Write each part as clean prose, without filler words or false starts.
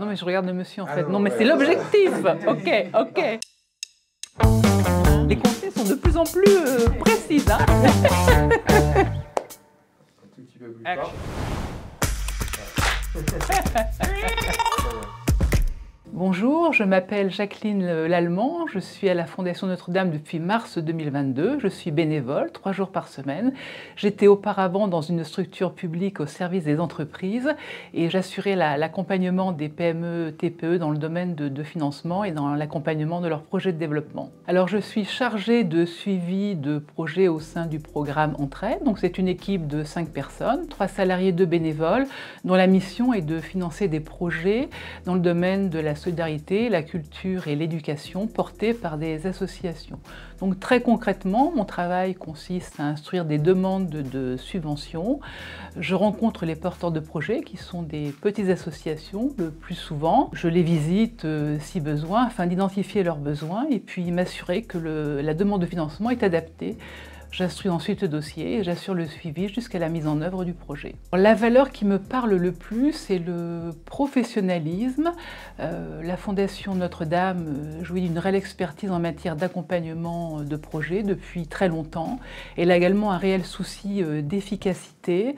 Non mais je regarde le monsieur en fait. non, Non mais ouais, c'est l'objectif. Ok, ok. Les consignes sont de plus en plus précises. Hein. Un tout petit peu plus fort. Bonjour, je m'appelle Jacqueline Lallemand, je suis à la Fondation Notre-Dame depuis mars 2022, je suis bénévole 3 jours par semaine. J'étais auparavant dans une structure publique au service des entreprises et j'assurais l'accompagnement des PME, TPE dans le domaine de financement et dans l'accompagnement de leurs projets de développement. Alors je suis chargée de suivi de projets au sein du programme Entraide, donc c'est une équipe de 5 personnes, 3 salariés, 2 bénévoles, dont la mission est de financer des projets dans le domaine de la solidarité, la culture et l'éducation portés par des associations. Donc très concrètement, mon travail consiste à instruire des demandes de subventions. Je rencontre les porteurs de projets qui sont des petites associations le plus souvent. Je les visite si besoin afin d'identifier leurs besoins et puis m'assurer que la demande de financement est adaptée. J'instruis ensuite le dossier et j'assure le suivi jusqu'à la mise en œuvre du projet. La valeur qui me parle le plus, c'est le professionnalisme. La Fondation Notre-Dame jouit d'une réelle expertise en matière d'accompagnement de projets depuis très longtemps. Elle a également un réel souci d'efficacité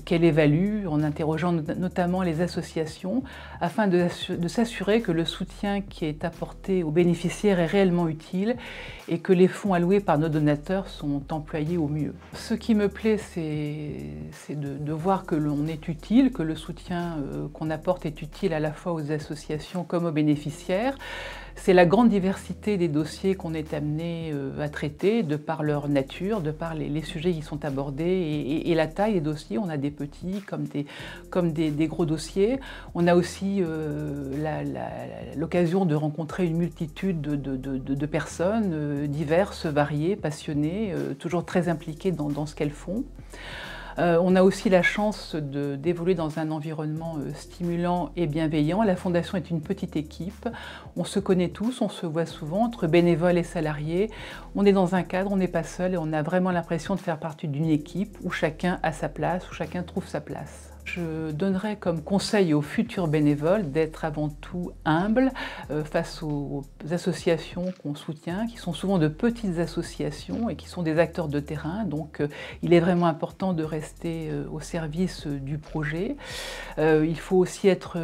qu'elle évalue en interrogeant notamment les associations afin de s'assurer que le soutien qui est apporté aux bénéficiaires est réellement utile et que les fonds alloués par nos donateurs sont employés au mieux. Ce qui me plaît, c'est de voir que l'on est utile, que le soutien qu'on apporte est utile à la fois aux associations comme aux bénéficiaires. C'est la grande diversité des dossiers qu'on est amené à traiter, de par leur nature, de par les sujets qui sont abordés et la taille des dossiers. On a des petits comme des gros dossiers. On a aussi l'occasion de rencontrer une multitude de personnes diverses, variées, passionnées, toujours très impliquées dans ce qu'elles font. On a aussi la chance d'évoluer dans un environnement stimulant et bienveillant. La Fondation est une petite équipe, on se connaît tous, on se voit souvent, entre bénévoles et salariés. On est dans un cadre, on n'est pas seul et on a vraiment l'impression de faire partie d'une équipe où chacun a sa place, où chacun trouve sa place. Je donnerais comme conseil aux futurs bénévoles d'être avant tout humbles face aux associations qu'on soutient, qui sont souvent de petites associations et qui sont des acteurs de terrain. Donc il est vraiment important de rester au service du projet. Il faut aussi être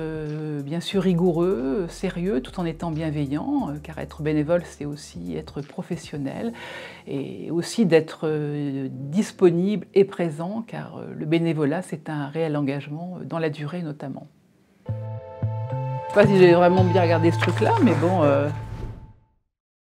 bien sûr rigoureux, sérieux, tout en étant bienveillant, car être bénévole, c'est aussi être professionnel et aussi d'être disponible et présent, car le bénévolat, c'est un réel engagement dans la durée notamment. Je ne sais pas si j'ai vraiment bien regardé ce truc-là, mais bon...